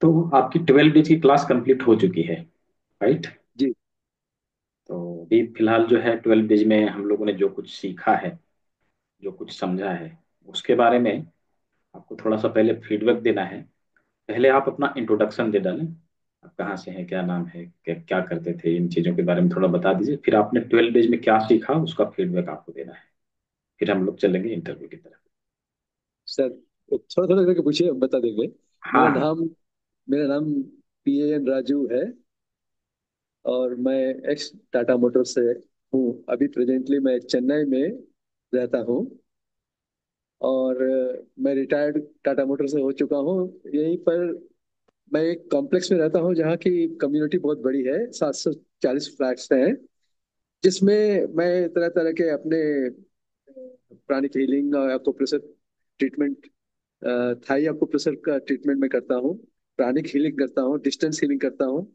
तो आपकी 12 डेज की क्लास कंप्लीट हो चुकी है, राइट? जी तो अभी फिलहाल जो है 12 डेज में हम लोगों ने जो कुछ सीखा है, जो कुछ समझा है, उसके बारे में आपको थोड़ा सा पहले फीडबैक देना है। पहले आप अपना इंट्रोडक्शन दे डालें। आप कहाँ से हैं, क्या नाम है, क्या क्या करते थे, इन चीज़ों के बारे में थोड़ा बता दीजिए। फिर आपने 12 डेज में क्या सीखा उसका फीडबैक आपको देना है। फिर हम लोग चलेंगे इंटरव्यू की तरफ। सर, थोड़ा थोड़ा करके पूछिए, बता देंगे। हाँ मेरा हाँ। नाम मेरा नाम PAN राजू है। और मैं एक्स टाटा मोटर्स से हूँ। अभी प्रेजेंटली मैं चेन्नई में रहता हूँ। और मैं रिटायर्ड टाटा मोटर से हो चुका हूँ। यहीं पर मैं एक कॉम्प्लेक्स में रहता हूँ जहाँ की कम्युनिटी बहुत बड़ी है, 740 फ्लैट्स हैं। जिसमें मैं तरह तरह के अपने प्राणिक हीलिंग और एक्यूप्रेशर ट्रीटमेंट, थाई एक्यूप्रेशर का ट्रीटमेंट मैं करता हूँ। प्राणिक हीलिंग करता हूँ, डिस्टेंस हीलिंग करता हूँ।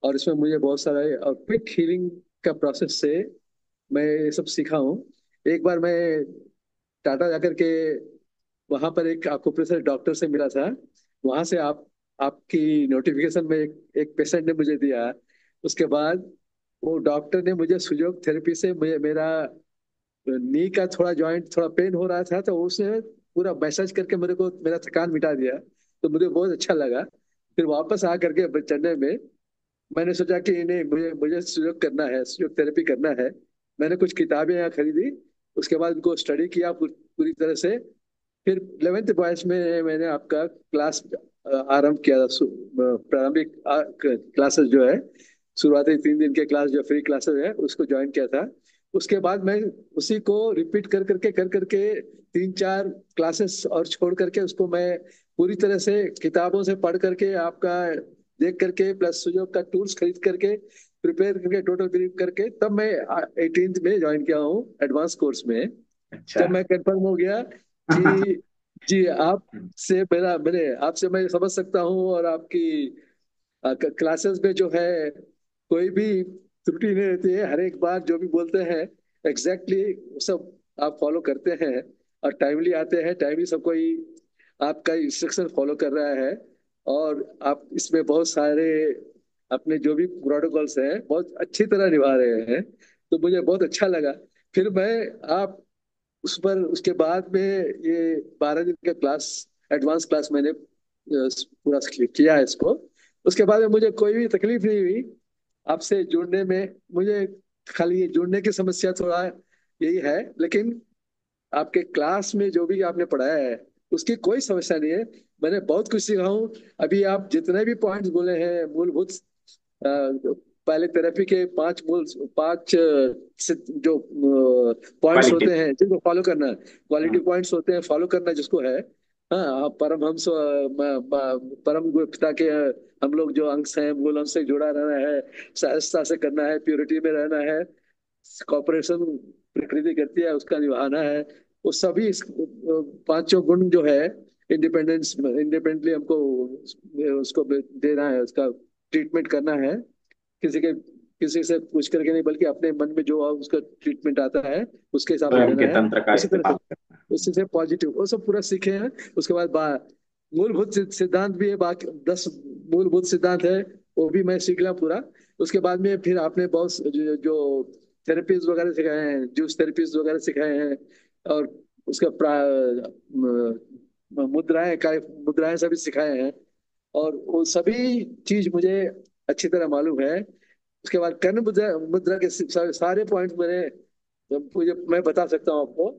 और इसमें मुझे बहुत सारा और क्विक हीलिंग का प्रोसेस से मैं ये सब सीखा हूँ। एक बार मैं टाटा जाकर के वहां पर एक एक्यूप्रेशर डॉक्टर से मिला था। वहां से आपकी नोटिफिकेशन में एक पेशेंट ने मुझे दिया। उसके बाद वो डॉक्टर ने मुझे सुजोग थेरेपी से मेरा नी का थोड़ा जॉइंट थोड़ा पेन हो रहा था, तो उसने पूरा मैसेज करके मेरे को मेरा थकान मिटा दिया। तो मुझे बहुत अच्छा लगा। फिर वापस आ करके चेन्नई में मैंने सोचा कि नहीं, मुझे मुझे सुयोग करना है, सुयोग थेरेपी करना है। मैंने कुछ किताबें यहाँ खरीदी। उसके बाद उनको स्टडी किया पूरी तरह से। फिर 11th बॉयज में मैंने आपका क्लास आरंभ किया था। प्रारंभिक क्लासेस जो है, शुरुआती 3 दिन के क्लास जो फ्री क्लासेस है, उसको ज्वाइन किया था। उसके बाद मैं उसी को रिपीट कर करके 3-4 क्लासेस और छोड़ करके उसको मैं पूरी तरह से किताबों से पढ़ करके आपका देख करके प्लस सुजोग का टूल्स खरीद करके प्रिपेयर करके टोटल बिलीव करके तब मैं 18th में ज्वाइन किया हूँ एडवांस कोर्स में। अच्छा। जब मैं कंफर्म हो गया कि जी आप से मेरा मैंने आपसे मैं समझ सकता हूँ, और आपकी क्लासेस में जो है कोई भी त्रुटि नहीं रहती है। हर एक बार जो भी बोलते हैं एग्जैक्टली सब आप फॉलो करते हैं। और टाइमली आते हैं, टाइमली सब कोई आपका इंस्ट्रक्शन फॉलो कर रहा है। और आप इसमें बहुत सारे अपने जो भी प्रोटोकॉल्स हैं बहुत अच्छी तरह निभा रहे हैं। तो मुझे बहुत अच्छा लगा। फिर मैं आप उस पर उसके बाद में ये 12 दिन का क्लास एडवांस क्लास मैंने पूरा किया है इसको। उसके बाद में मुझे कोई भी तकलीफ नहीं हुई आपसे जुड़ने में। मुझे खाली ये जुड़ने की समस्या थोड़ा यही है, लेकिन आपके क्लास में जो भी आपने पढ़ाया है उसकी कोई समस्या नहीं है। मैंने बहुत कुछ सीखा हूँ। अभी आप जितने भी पॉइंट्स बोले हैं मूलभूत, पहले थेरेपी के 5 जो पॉइंट्स क्वालिटी। होते हैं जिनको फॉलो करना है, क्वालिटी पॉइंट्स होते हैं फॉलो करना जिसको है। हाँ, आप परमहंस परम पिता के हम लोग जो अंश हैं, मूल अंश से जुड़ा रहना है, सहजता से करना है, प्योरिटी में रहना है, कॉपरेशन प्रकृति करती है उसका निभाना है। वो सभी पांचों गुण जो है, इंडिपेंडेंस इंडिपेंडेंटली हमको उसको देना है, उसका ट्रीटमेंट करना है। किसी से पूछ करके नहीं, बल्कि अपने मन में जो उसका ट्रीटमेंट आता है उसके हिसाब से स्वयं देना के है। तंत्र का उसी तरह से इस्तेमाल करना। उसी से पॉजिटिव वो सब पूरा सीखे हैं। उसके बाद मूलभूत सिद्धांत भी है, बाकी 10 मूलभूत सिद्धांत है, वो भी मैं सीख लिया पूरा। उसके बाद में फिर आपने बहुत जो थेरेपीज वगैरह सिखाए हैं, जूस थेरेपीज वगैरह सिखाए हैं। और उसका मुद्राएं सभी सिखाए हैं। और वो सभी चीज मुझे अच्छी तरह मालूम है। उसके बाद कर्ण मुद्रा मुद्रा के सारे पॉइंट्स मुझे मैं बता सकता हूँ आपको। और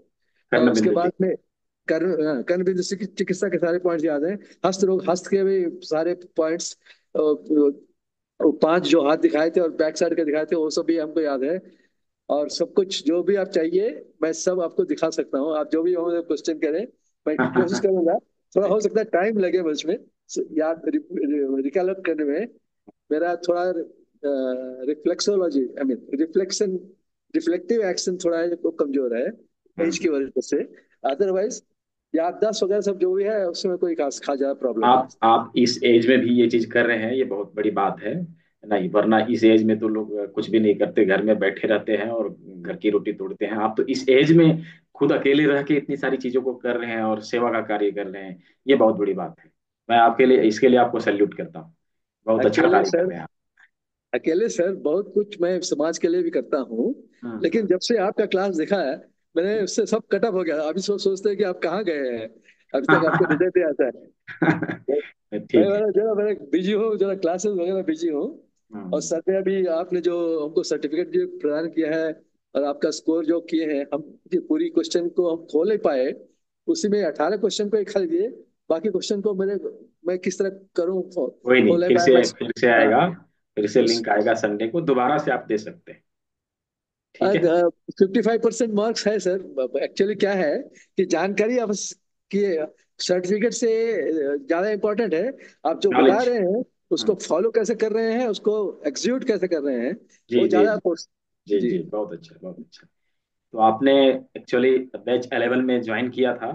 कर्ण उसके बिंदु बाद चिकित्सा। में कर्ण बिंदु चिकित्सा के सारे पॉइंट्स याद हैं। हस्त के भी सारे पॉइंट्स, 5 जो हाथ दिखाए थे और बैक साइड के दिखाए थे वो सब भी हमको याद है। और सब कुछ जो भी आप चाहिए मैं सब आपको दिखा सकता हूँ। आप जो भी होंगे क्वेश्चन करें, मैं कोशिश करूंगा। थोड़ा हो सकता है टाइम लगे मुझ में याद रिकलेक्ट करने में। मेरा थोड़ा reflexology I mean reflection reflective action थोड़ा है वो कमजोर है एज हम्म। की वजह से। अदरवाइज याददाश्त वगैरह सब जो भी है उसमें कोई खास खा ज्यादा प्रॉब्लम नहीं। आप इस एज में भी ये चीज कर रहे हैं, ये बहुत बड़ी बात है। नहीं, वरना इस एज में तो लोग कुछ भी नहीं करते, घर में बैठे रहते हैं और घर की रोटी तोड़ते हैं। आप तो इस एज में खुद अकेले रह के इतनी सारी चीजों को कर रहे हैं और सेवा का कार्य कर रहे हैं। ये बहुत बड़ी बात है। मैं आपके लिए, इसके लिए आपको सैल्यूट करता हूँ। बहुत अच्छा अकेले कार्य कर सर, रहे हैं आप। अकेले सर बहुत कुछ मैं समाज के लिए भी करता हूँ। लेकिन हम्म। जब से आपका क्लास देखा है, मैंने उससे सब कटअप हो गया। अभी सोचते हैं कि आप कहाँ गए हैं, अभी तक आपको रिजल्ट नहीं आता है। मैं ठीक है। जरा मैं बिजी हूँ, जरा क्लासेस वगैरह बिजी हूँ। और हम्म। सर ने अभी आपने जो हमको सर्टिफिकेट जो प्रदान किया है, और आपका स्कोर जो किए हैं, हम ये पूरी क्वेश्चन को हम खोल नहीं पाए। उसी में 18 क्वेश्चन को एक खाली दिए, बाकी क्वेश्चन को मैं किस तरह करूँ, कोई नहीं, खोल नहीं फिर पाया से मैं। फिर से हाँ, आएगा। फिर से उस लिंक आएगा संडे को, दोबारा से आप दे सकते हैं। ठीक है। 55% मार्क्स है सर। एक्चुअली क्या है कि जानकारी आप की सर्टिफिकेट से ज्यादा इम्पोर्टेंट है। आप जो बता नॉलेज। रहे हैं उसको फॉलो कैसे कर रहे हैं, उसको एग्जीक्यूट कैसे कर रहे हैं, जी वो जी ज्यादा जी जी। जी, बहुत अच्छा बहुत अच्छा। तो आपने एक्चुअली बैच 11 में ज्वाइन किया था,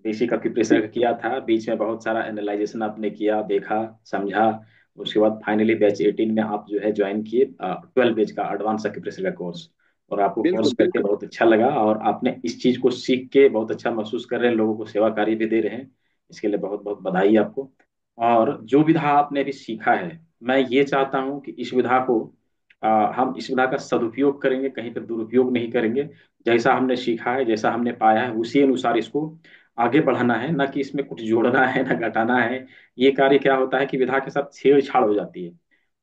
बेसिक जी, प्रिपरेशन किया था, बीच में बहुत सारा एनालाइजेशन आपने किया, देखा, समझा। उसके बाद फाइनली बैच 18 में आप जो है ज्वाइन किए 12 बैच का एडवांस प्रिपरेशन का कोर्स। और आपको कोर्स बिल्कुल करके बिल्कुल। बहुत अच्छा लगा, और आपने इस चीज को सीख के बहुत अच्छा महसूस कर रहे हैं, लोगों को सेवा कार्य भी दे रहे हैं। इसके लिए बहुत बहुत बधाई आपको। और जो विधा आपने अभी सीखा है, मैं ये चाहता हूँ कि इस विधा को हम इस विधा का सदुपयोग करेंगे, कहीं पर दुरुपयोग नहीं करेंगे। जैसा हमने सीखा है, जैसा हमने पाया है, उसी अनुसार इसको आगे बढ़ाना है, ना कि इसमें कुछ जोड़ना है ना घटाना है। ये कार्य क्या होता है कि विधा के साथ छेड़छाड़ हो जाती है।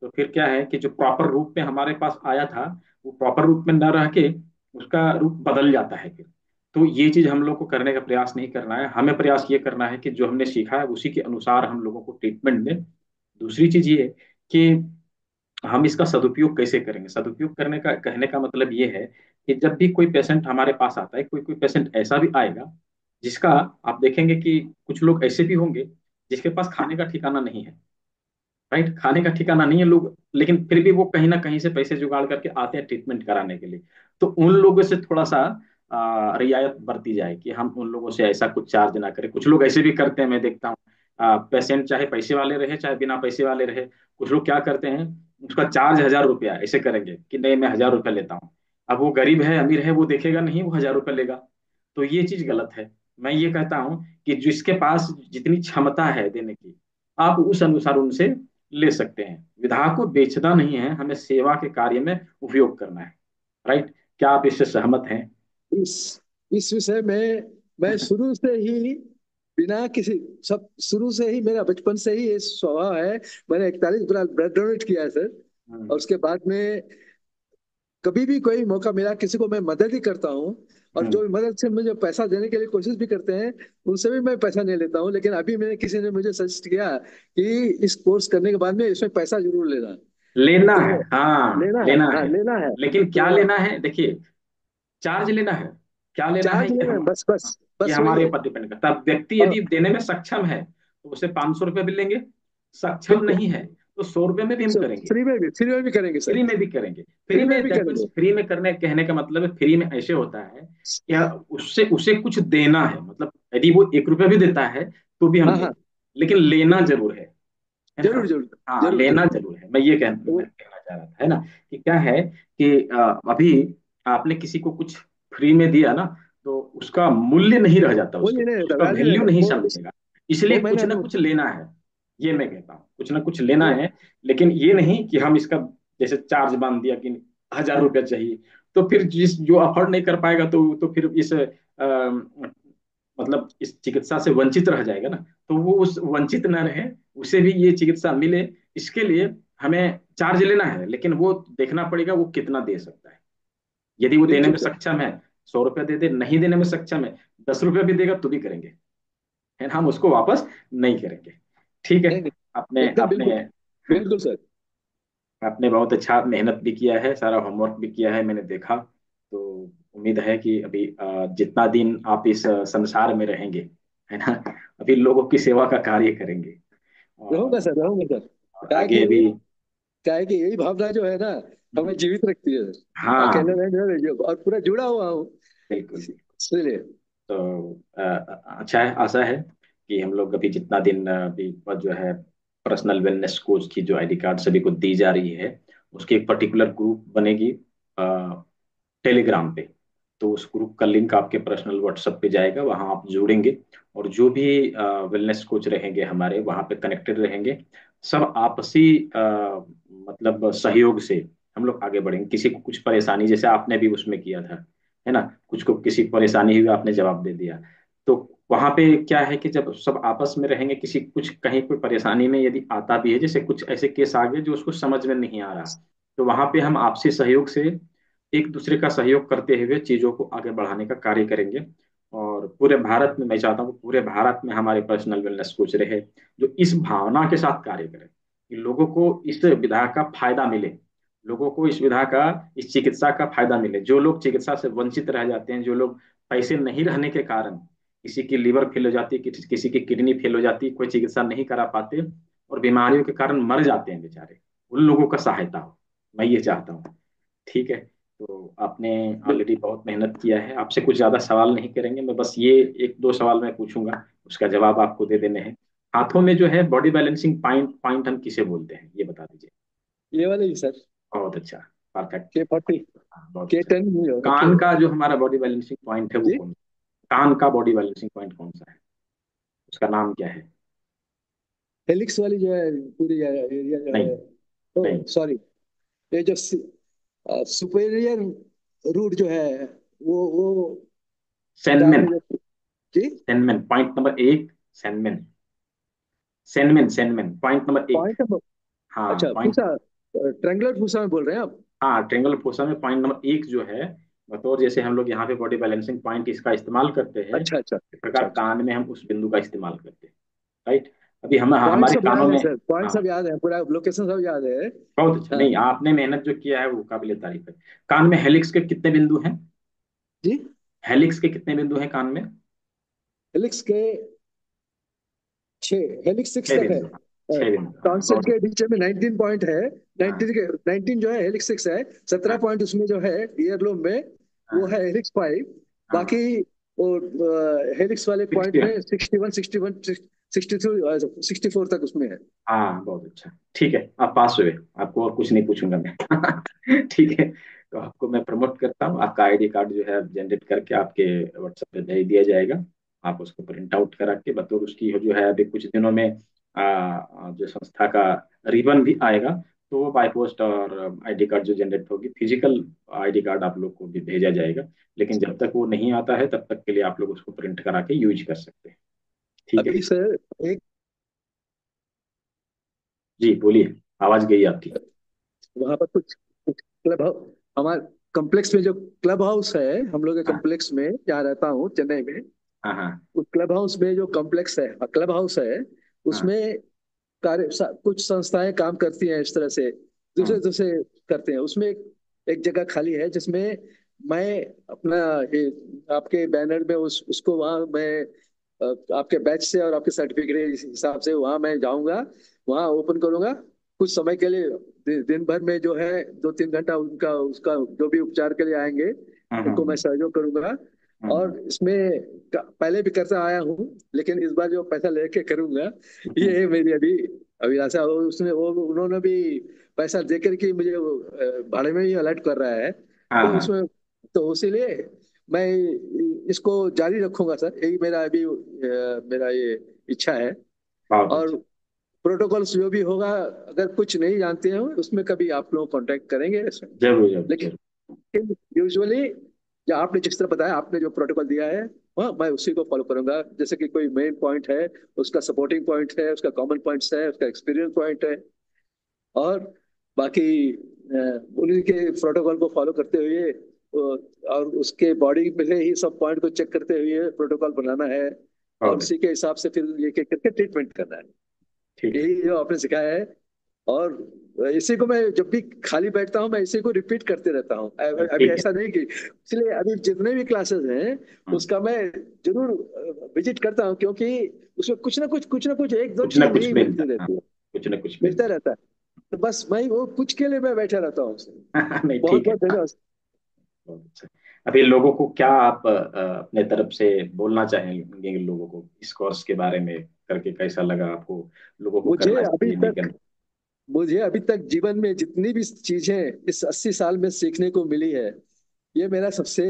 तो फिर क्या है कि जो प्रॉपर रूप में हमारे पास आया था, वो प्रॉपर रूप में न रह के उसका रूप बदल जाता है फिर। तो ये चीज हम लोग को करने का प्रयास नहीं करना है, हमें प्रयास ये करना है कि जो हमने सीखा है उसी के अनुसार हम लोगों को ट्रीटमेंट दें। दूसरी चीज ये कि हम इसका सदुपयोग कैसे करेंगे। सदुपयोग करने का कहने का मतलब ये है कि जब भी कोई पेशेंट हमारे पास आता है, कोई कोई पेशेंट ऐसा भी आएगा जिसका, आप देखेंगे कि कुछ लोग ऐसे भी होंगे जिसके पास खाने का ठिकाना नहीं है। राइट, खाने का ठिकाना नहीं है लोग, लेकिन फिर भी वो कहीं ना कहीं से पैसे जुगाड़ करके आते हैं ट्रीटमेंट कराने के लिए। तो उन लोगों से थोड़ा सा रियायत बरती जाए, कि हम उन लोगों से ऐसा कुछ चार्ज ना करें। कुछ लोग ऐसे भी करते हैं, मैं देखता हूँ, पेशेंट चाहे पैसे वाले रहे चाहे बिना पैसे वाले रहे, कुछ लोग क्या करते हैं, उसका चार्ज 1,000 रुपया ऐसे करेंगे कि नहीं मैं 1,000 रुपया लेता हूँ। अब वो गरीब है अमीर है वो देखेगा नहीं, वो 1,000 रुपया लेगा। तो ये चीज गलत है। मैं ये कहता हूँ कि जिसके पास जितनी क्षमता है देने की, आप उस अनुसार उनसे ले सकते हैं। विधा को बेचना नहीं है, हमें सेवा के कार्य में उपयोग करना है। राइट। क्या आप इससे सहमत हैं? इस इस विषय में मैं शुरू से ही बिना किसी, सब शुरू से ही मेरा बचपन से ही ये स्वभाव है। मैंने 41 ब्लड डोनेट किया है सर। और हम्म। उसके बाद में कभी भी कोई मौका मिला किसी को मैं मदद ही करता हूँ। और हम्म। जो मदद से मुझे पैसा देने के लिए कोशिश भी करते हैं, उनसे भी मैं पैसा नहीं लेता हूँ। लेकिन अभी मैंने किसी ने मुझे सजेस्ट किया कि इस कोर्स करने के बाद में इसमें पैसा जरूर लेना। लेना है, तो हाँ लेना है, लेना हाँ है। लेना है। लेकिन क्या तो लेना है, देखिए, चार्ज लेना है, क्या लेना है, चार्ज ये लेना है, हम, बस बस ये बस वही हमारे है। ऊपर डिपेंड करता है। व्यक्ति हाँ, यदि देने में सक्षम है तो उसे 500 रुपये भी लेंगे, सक्षम बिल्कुल। नहीं है तो 100 रुपये में भी हम करेंगे। फ्री में भी करेंगे सर। फ्री में भी करेंगे। फ्री फ्री में में, भी दैट मीन्स करेंगे। फ्री में करने, कहने का मतलब है फ्री में ऐसे होता है या उससे उसे कुछ देना है, मतलब यदि वो 1 रुपया भी देता है तो भी हम हाँ हाँ, देंगे, लेकिन लेना बिल्कुल। जरूर है जरूर ना। जरूर। हाँ जरूर लेना जरूर। जरूर है, मैं तो कहना चाह रहा था, है ना, कि क्या है कि अभी आपने किसी को कुछ फ्री में दिया ना, तो उसका मूल्य नहीं रह जाता, वो उसके नहीं पास रहता, उसका वैल्यू नहीं वैल्यू रहता नहीं वो। समझेगा। इसलिए वो मैंने कुछ ना अनुभव। कुछ लेना है। ये मैं कहता हूँ, कुछ ना कुछ लेना वो है। लेकिन ये नहीं कि हम इसका जैसे चार्ज बांध दिया कि 1,000 रुपया चाहिए, तो फिर जिस जो अफोर्ड नहीं कर पाएगा तो फिर इस मतलब इस चिकित्सा से वंचित रह जाएगा ना। तो वो उस वंचित ना रहे, उसे भी ये चिकित्सा मिले, इसके लिए हमें चार्ज लेना है, लेकिन वो देखना पड़ेगा वो कितना दे सकता है। यदि वो देने बिल्कुल में सर। सक्षम है, 100 रुपया दे दे, नहीं देने में सक्षम है, 10 रुपया भी देगा तो भी करेंगे, है ना, हम उसको वापस नहीं करेंगे। ठीक है। नहीं नहीं, आपने एकदम बिल्कुल। आपने बिल्कुल सर। आपने बहुत अच्छा मेहनत भी किया है, सारा होमवर्क भी किया है, मैंने देखा। तो उम्मीद है कि अभी जितना दिन आप इस संसार में रहेंगे, है ना, अभी लोगों की सेवा का कार्य करेंगे। रहूंगा और सर, रहूंगा सर। और क्या है आगे कि भी। क्या है कि यही भावना जो है ना, हमें जीवित रखती है सर। हाँ अकेले नहीं रह जो, और पूरा जुड़ा हुआ हूँ बिल्कुल बिल्कुल। इसलिए। तो अच्छा है, आशा है कि हम लोग अभी जितना दिन अभी जो है पर्सनल वेलनेस कोच की जो आईडी कार्ड सभी को दी जा रही है, उसकी एक पर्टिकुलर ग्रुप बनेगी टेलीग्राम पे। तो उस ग्रुप का लिंक आपके पर्सनल व्हाट्सएप पे जाएगा, वहां आप जुड़ेंगे। और जो भी वेलनेस कोच रहेंगे हमारे वहां पे कनेक्टेड रहेंगे। सब आपसी मतलब सहयोग से हम लोग आगे बढ़ेंगे। किसी को कुछ परेशानी, जैसे आपने भी उसमें किया था, है ना, कुछ को किसी को परेशानी हुई, आपने जवाब दे दिया। तो वहां पे क्या है कि जब सब आपस में रहेंगे, किसी कुछ कहीं कोई परेशानी में यदि आता भी है, जैसे कुछ ऐसे केस आ गए जो उसको समझ में नहीं आ रहा, तो वहां पे हम आपसी सहयोग से एक दूसरे का सहयोग करते हुए चीजों को आगे बढ़ाने का कार्य करेंगे। और पूरे भारत में मैं चाहता हूँ कि पूरे भारत में हमारे पर्सनल वेलनेस कोच रहे, जो इस भावना के साथ कार्य करें कि लोगों को इस विधा का फायदा मिले, लोगों को इस विधा का, इस चिकित्सा का फायदा मिले। जो लोग चिकित्सा से वंचित रह जाते हैं, जो लोग पैसे नहीं रहने के कारण, किसी की लीवर फेल हो जाती है, किसी की किडनी फेल हो जाती है, कोई चिकित्सा नहीं करा पाते और बीमारियों के कारण मर जाते हैं बेचारे, उन लोगों का सहायता हो, मैं ये चाहता हूँ। ठीक है। तो आपने ऑलरेडी बहुत मेहनत किया है, आपसे कुछ ज्यादा सवाल नहीं करेंगे, मैं बस ये एक दो सवाल मैं पूछूंगा, उसका जवाब आपको दे देने हैं। हाथों में जो है बॉडी बैलेंसिंग पॉइंट पॉइंट हम किसे बोलते हैं, ये बता दीजिए। ये वाले ही सर। बहुत अच्छा। परफेक्ट। K40, हाँ, बहुत अच्छा। K10 ही होगा के। कान का जो हमारा बॉडी बैलेंसिंग पॉइंट है वो जी। कौन, कान का बॉडी बैलेंसिंग पॉइंट कौन सा है, उसका नाम क्या है? हेलिक्स वाली जो है, पूरी एरिया जो नहीं, है, तो नहीं। सॉरी, ये जो सुपेरियर रूट जो है, वो क्या सेनमेन। आपने जो, जी, सेनमेन पॉइंट नंबर एक। सेनमेन। सेनमेन सेनमेन पॉइंट नंबर एक। पॉइंट नंबर, हाँ अच्छा पॉइंट। पूछा, ट्रेंगुलर पूछा में बोल रहे हैं आप? हाँ, ट्रेंगल फोसा में पॉइंट नंबर एक जो है, बतौर जैसे हम लोग यहाँ पे बॉडी बैलेंसिंग पॉइंट इसका इस्तेमाल करते हैं, अच्छा अच्छा इस प्रकार अच्छा अच्छा। कान में हम उस बिंदु का इस्तेमाल करते हैं। राइट। अभी हम पॉइंट हमारे सब कानों याद है में। सर, पॉइंट हाँ, सब याद है, पूरा लोकेशन सब याद है। बहुत अच्छा। हाँ। नहीं, आपने मेहनत जो किया है वो काबिले तारीफ है। कान में हेलिक्स के कितने बिंदु हैं? जी। हेलिक्स के कितने बिंदु हैं कान में? हेलिक्स के 6, हेलिक्स 6 छह तक है। बिंदु। छह बिंदु, हाँ, टॉन्सिल बहुत के अच्छा। नीचे में 19 पॉइंट है। हाँ, 19 के 19 जो है हेलिक्स 6 है। 17 हाँ, पॉइंट उसमें जो है ईयरलोब में, वो हाँ, है हेलिक्स 5। हाँ। बाकी वो हेलिक्स वाले पॉइंट 61। में 61, 61, 63, 64 तक उसमें है। हाँ, बहुत अच्छा। ठीक है, आप पास हुए। आपको और कुछ नहीं पूछूंगा मैं। ठीक है। तो आपको मैं प्रमोट करता हूँ, आपका आईडी कार्ड जो है जनरेट करके आपके व्हाट्सएप पे भेज दिया जाएगा। आप उसको प्रिंट आउट करा के बतौर उसकी जो है अभी कुछ दिनों में जो संस्था का रिबन भी आएगा, तो वो बाय पोस्ट और आईडी कार्ड जो जनरेट होगी, फिजिकल आईडी कार्ड आप लोग को भी भेजा जाएगा। लेकिन जब तक वो नहीं आता है तब तक के लिए आप लोग उसको प्रिंट करा के यूज कर सकते हैं। ठीक है। अभी सर एक, जी बोलिए, आवाज गई आपकी। वहां पर कुछ क्लब हाउस, हमारे कॉम्प्लेक्स में जो क्लब हाउस है, हम लोग के हाँ, कॉम्प्लेक्स में जहाँ रहता हूँ चेन्नई में, हाँ, हाँ, उस क्लब हाउस में जो कॉम्प्लेक्स है, क्लब हाउस है, हाँ, उसमें कुछ संस्थाएं काम करती हैं इस तरह से, दूसरे हाँ, दूसरे करते हैं। उसमें एक जगह खाली है जिसमें मैं अपना ये आपके बैनर में उसको वहाँ मैं आपके बैच से और आपके सर्टिफिकेट के हिसाब से वहाँ मैं जाऊंगा, वहाँ ओपन करूंगा कुछ समय के लिए। दिन भर में जो है 2-3 घंटा उनका उसका जो भी उपचार के लिए आएंगे हाँ, उनको मैं हाँ, सहयोग करूंगा। हाँ, और इसमें पहले भी करता आया हूँ, लेकिन इस बार जो पैसा लेके करूंगा, हाँ, ये है मेरी अभी अभिलाषा। उसने वो उन्होंने भी पैसा देकर के मुझे वो, भाड़े में ही अलर्ट कर रहा है, हाँ, तो हाँ, उसमें, तो इसीलिए मैं इसको जारी रखूंगा सर, यही मेरा अभी मेरा ये इच्छा है। बहुत और अच्छा। प्रोटोकॉल्स जो भी होगा, अगर कुछ नहीं जानते हो उसमें कभी आप लोग कांटेक्ट करेंगे इसमें। जरूर, जरूर, जरूर। लेकिन यूजुअली जो आपने जिस तरह बताया, आपने जो प्रोटोकॉल दिया है, हाँ मैं उसी को फॉलो करूंगा। जैसे कि कोई मेन पॉइंट है, उसका सपोर्टिंग पॉइंट है, उसका कॉमन पॉइंट्स है, उसका एक्सपीरियंस पॉइंट है, और बाकी उन्हीं के प्रोटोकॉल को फॉलो करते हुए और उसके बॉडी में ही सब पॉइंट को चेक करते हुए प्रोटोकॉल बनाना है, और बहुत उसी अच्छा। के हिसाब से फिर ये करके ट्रीटमेंट करना है। ठीक है। यही जो आपने सिखाया है। और इसी को मैं जब भी खाली बैठता हूँ, मैं इसी को रिपीट करते रहता हूँ। अभी ठीक है। ऐसा नहीं कि, इसलिए अभी जितने भी क्लासेस हैं हम्म, उसका मैं जरूर विजिट करता हूँ, क्योंकि उसमें कुछ ना कुछ एक दो कुछ ना चीज कुछ नई मिलता मिलती है, हाँ, रहती है, कुछ ना कुछ मिलता मिलता रहता है। तो बस मैं वो कुछ के लिए मैं बैठा रहता हूँ। है। नहीं, बहुत ठीक है। बहुत धन्यवाद। बहुत अच्छा। अभी लोगों को क्या आप अपने तरफ से बोलना चाहेंगे, लोगों को इस कोर्स के बारे में करके कैसा लगा आपको, लोगों को मुझे करना अभी चाहिए नहीं तक करना? मुझे अभी तक जीवन में जितनी भी चीजें इस 80 साल में सीखने को मिली है, ये मेरा सबसे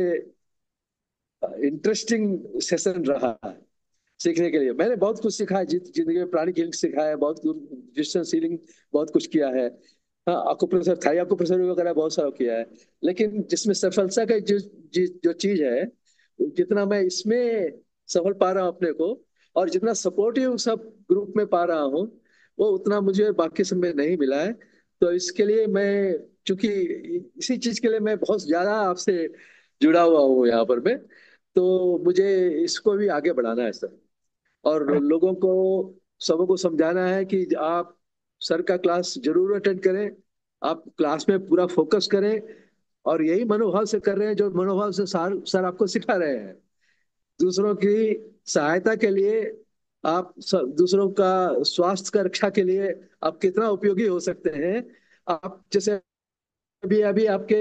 इंटरेस्टिंग सेशन रहा है सीखने के लिए। मैंने बहुत कुछ सीखा है, जिंदगी में प्राणिक हीलिंग सीखा है, बहुत कुछ डिस्टेंस हीलिंग बहुत कुछ किया है। हाँ, अकुप्रेशर, थाई अकुप्रेशर वगैरह बहुत सारा किया है। लेकिन जिसमें सफलता का जो चीज है, जितना मैं इसमें सफल पा रहा हूँ अपने को, और जितना सपोर्टिव सब ग्रुप में पा रहा हूँ, वो उतना मुझे बाकी सब में नहीं मिला है। तो इसके लिए मैं, चूंकि इसी चीज के लिए मैं बहुत ज्यादा आपसे जुड़ा हुआ हूँ यहाँ पर मैं, तो मुझे इसको भी आगे बढ़ाना है सर। और लोगों को, सबको समझाना है कि आप सर का क्लास जरूर अटेंड करें, आप क्लास में पूरा फोकस करें, और यही मनोभाव से कर रहे हैं जो मनोभाव से सर आपको सिखा रहे हैं। दूसरों की सहायता के लिए, दूसरों का स्वास्थ्य का रक्षा के लिए आप कितना उपयोगी हो सकते हैं। आप जैसे अभी अभी आपके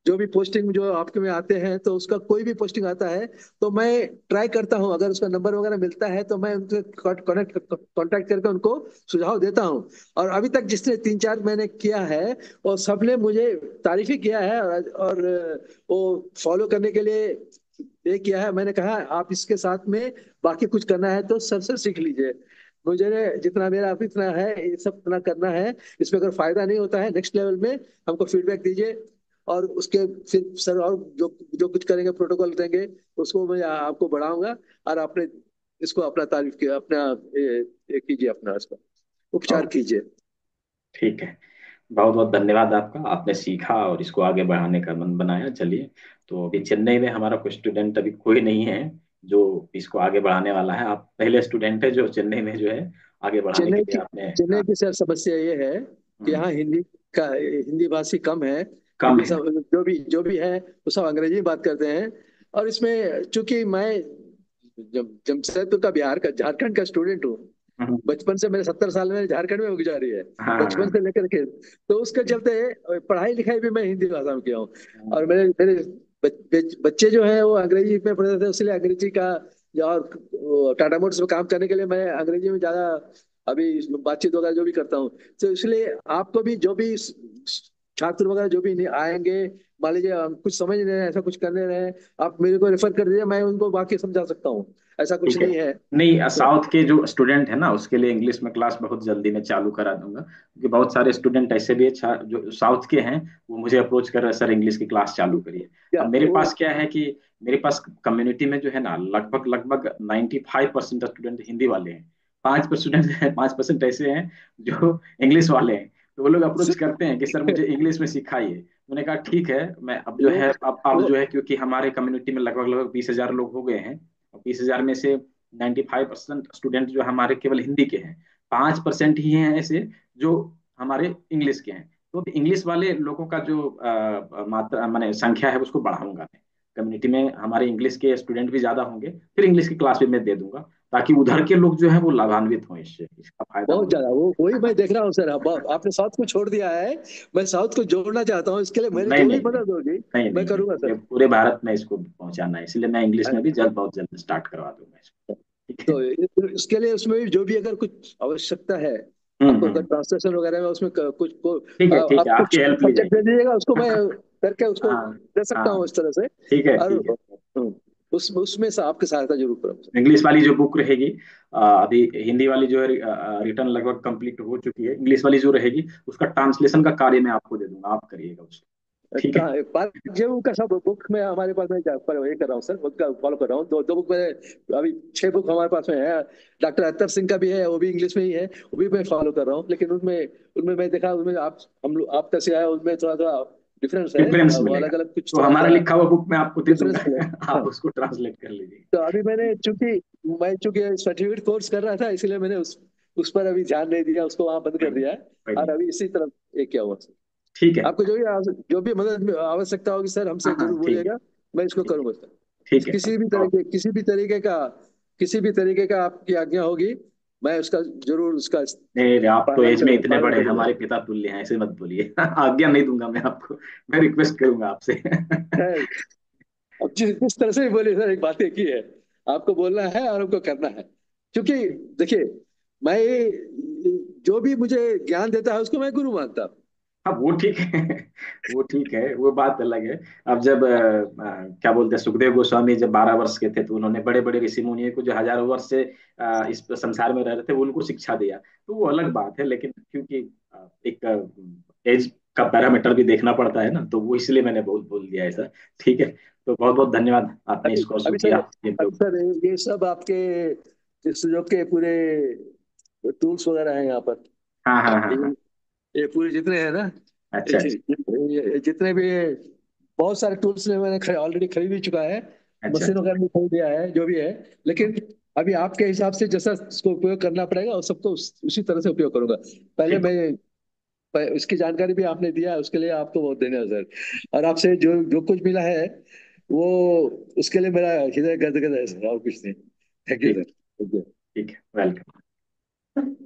जो भी पोस्टिंग जो आपके में आते हैं, तो उसका कोई भी पोस्टिंग आता है, तो मैं ट्राई करता हूं, अगर उसका नंबर वगैरह मिलता है तो मैं उनसे कांटेक्ट करके उनको सुझाव देता हूं। और अभी तक जिसने 3-4 मैंने किया है, और सबने मुझे तारीफ ही किया है, और वो फॉलो करने के लिए ये किया है। मैंने कहा आप इसके साथ में बाकी कुछ करना है तो सर से सीख लीजिए। मुझे जितना मेरा आप इतना है, ये सब इतना करना है। इसमें अगर फायदा नहीं होता है नेक्स्ट लेवल में, हमको फीडबैक दीजिए, और उसके फिर सर और जो जो कुछ करेंगे, प्रोटोकॉल देंगे, उसको मैं आपको बढ़ाऊंगा। और आपने इसको अपना तारीफ किया, अपना ये कीजिए, अपना इसका उपचार और कीजिए। ठीक है, बहुत बहुत धन्यवाद आपका, आपने सीखा और इसको आगे बढ़ाने का मन बनाया। चलिए, तो अभी चेन्नई में हमारा कोई स्टूडेंट अभी कोई नहीं है जो इसको आगे बढ़ाने वाला है। आप पहले स्टूडेंट है जो चेन्नई में जो है आगे बढ़ाने के चेन्नई लिए की आपने। हाँ। चेन्नई की सर समस्या ये है कि हम्म, यहाँ हिंदी भाषी कम है। कम हिंदी है। सब जो भी है वो सब अंग्रेजी में बात करते हैं। और इसमें चूंकि मैं जब जमशेदपुर का, बिहार का, झारखंड का स्टूडेंट हूँ, हम्म, बचपन से, मेरे 70 साल में झारखंड में गुजारी है, बचपन हाँ। से लेकर के, तो उसके चलते पढ़ाई लिखाई भी मैं हिंदी भाषा में किया हूँ। हाँ, और मेरे मेरे बच्चे जो हैं वो अंग्रेजी में पढ़ते थे, इसलिए अंग्रेजी का, और टाटा मोटर्स में काम करने के लिए मैं अंग्रेजी में ज्यादा अभी बातचीत वगैरह जो भी करता हूँ। तो इसलिए आपको भी, जो भी छात्र वगैरह जो भी नहीं आएंगे, मान लीजिए हम कुछ समझ रहे हैं, ऐसा कुछ करने रहे हैं, आप मेरे को रेफर कर दीजिए, मैं उनको बाकी समझा सकता हूँ। ऐसा कुछ ठीक है। नहीं है। नहीं, तो साउथ के जो स्टूडेंट है ना उसके लिए इंग्लिश में क्लास बहुत जल्दी मैं चालू करा दूंगा, क्योंकि बहुत सारे स्टूडेंट ऐसे भी है जो साउथ के हैं, वो मुझे अप्रोच कर रहे हैं, सर इंग्लिश की क्लास चालू करिए। क्या अब मेरे वो पास क्या है कि मेरे पास कम्युनिटी में जो है ना लगभग लगभग 95% स्टूडेंट हिंदी वाले हैं। 5% ऐसे हैं जो इंग्लिश वाले हैं। तो वो लोग अप्रोच करते हैं कि सर मुझे इंग्लिश में सिखाइए। मैंने कहा ठीक है, मैं अब जो वो है अब वो जो है, क्योंकि हमारे कम्युनिटी में लगभग लगभग 20,000 लोग हो गए हैं, और 20,000 में से 95% स्टूडेंट जो हमारे केवल हिंदी के हैं। 5% ही हैं ऐसे जो हमारे इंग्लिश के हैं। तो इंग्लिश वाले लोगों का जो मात्रा माने संख्या है उसको बढ़ाऊंगा मैं। कम्युनिटी में हमारे इंग्लिश के स्टूडेंट भी ज्यादा होंगे, फिर इंग्लिश की क्लास भी मैं दे दूंगा, ताकि उधर के लोग जो है वो लाभान्वित हों, इससे इसका फायदा बहुत उन्हें। ज्यादा, वो वही मैं देख रहा हूँ सर। अब आपने साउथ को छोड़ दिया है, मैं साउथ को जोड़ना चाहता हूँ, इसके लिए मेरी नहीं जो भी नहीं नहीं मदद होगी नहीं मैं नहीं नहीं, करूंगा पूरे सर। पूरे भारत में इसको पहुंचाना है, इसलिए मैं इंग्लिश में भी जल्द बहुत जल्द स्टार्ट करवा दूंगा इसको। ठीक है। तो इसके लिए उसमें भी जो भी अगर कुछ आवश्यकता है, आपको अगर हम्म। ट्रांसलेशन वगैरह में उसमें कुछ को, ठीक है, आप आपकी कुछ हेल्प ली सब्जेक्ट दे जाएगी। दीजिएगा, उसको मैं करके उसको हाँ। दे सकता हूँ हाँ, इस तरह से। ठीक है और ठीक है। उसमें से आपकी सहायता जरूर करूँगा। इंग्लिश वाली जो बुक रहेगी, अभी हिंदी वाली जो है रिटर्न लगभग कंप्लीट हो चुकी है, इंग्लिश वाली जो रहेगी उसका ट्रांसलेशन का कार्य मैं आपको दे दूंगा, आप करिएगा उसको। ठीक है। जेऊ का सब बुक में हमारे पास, मैं पर ये कर रहा हूँ सर, बुक का फॉलो कर रहा हूँ। दो दो बुक में अभी 6 बुक हमारे पास में है। डॉक्टर अत्तर सिंह का भी है, वो भी इंग्लिश में ही है, वो भी मैं फॉलो कर रहा हूँ। लेकिन उनमें उनमें मैं देखा, उनमें आप हम लोग आपका से आया, उनमें थोड़ा थोड़ा डिफरेंस है, डिफरेंस वो मिलेगा, अलग अलग कुछ तो थोड़ा हमारा सा लिखा हुआ बुक मैं आपको दे डिफरेंस दूंगा। मिले। हाँ, आप उसको ट्रांसलेट कर लीजिए। तो अभी मैं चूंकि सर्टिफिकेट कोर्स कर रहा था, इसलिए मैंने उस पर अभी ध्यान नहीं दिया, उसको वहां बंद कोई कर नहीं, दिया है। कोई और नहीं। अभी इसी तरफ एक क्या हुआ। ठीक है। आपको जो भी मदद आवश्यकता होगी सर, हाँ हमसे हाँ, जरूर ठीक है। बोलिएगा, मैं इसको ठीक है। करूंगा सर। ठीक है। ओके। किसी भी तरीके का आपकी आज्ञा होगी, मैं उसका जरूर उसका नहीं, आप तो पालन एज में कर इतने पालन बड़े हैं, करूंगा। हमारे पिता तुल्य हैं, ऐसे मत बोलिए। आज्ञा नहीं दूंगा मैं आपको, मैं रिक्वेस्ट करूंगा आपसे। खैर, अब जिस तरह से भी बोलिए सर, एक बात एक ही है, आपको बोलना है और हमको करना है। क्योंकि देखिए, मैं जो भी मुझे ज्ञान देता है उसको मैं गुरु मानता हूँ। हाँ वो ठीक है। वो ठीक है, वो बात अलग है। अब जब क्या बोलते हैं, सुखदेव गोस्वामी जब 12 वर्ष के थे तो उन्होंने बड़े बड़े ऋषि मुनियों को जो हजारों वर्ष से इस संसार में रह रहे थे उनको शिक्षा दिया, तो वो अलग बात है। लेकिन क्योंकि एक एज का पैरामीटर भी देखना पड़ता है ना, तो वो इसलिए मैंने बोल बोल दिया ऐसा। ठीक है, तो बहुत बहुत धन्यवाद, आपने अभी इसको शुरू अभी सर, किया ये अभी लोग। सर ये सब आपके इस सुजोक के पूरे टूल्स वगैरह हैं यहाँ पर। हाँ हाँ हाँ हाँ। ये ये पूरे जितने हैं ना, अच्छा अच्छा। ये जितने भी बहुत सारे टूल्स मैंने ऑलरेडी खरीद ही चुका है। अच्छा मशीन अच्छा। वगैरह भी खरीद लिया है जो भी है। लेकिन अभी आपके हिसाब से जैसा इसको उपयोग करना पड़ेगा उस सबको उसी तरह से उपयोग करूंगा। पहले ठीक। मैं इसकी जानकारी भी आपने दिया, उसके लिए आपको बहुत धन्यवाद सर। और आपसे जो जो कुछ मिला है वो, उसके लिए मेरा हृदय गदगद है सर, और कुछ नहीं। थैंक यू ठीक। Sir, thank you. ठीक है, वेलकम।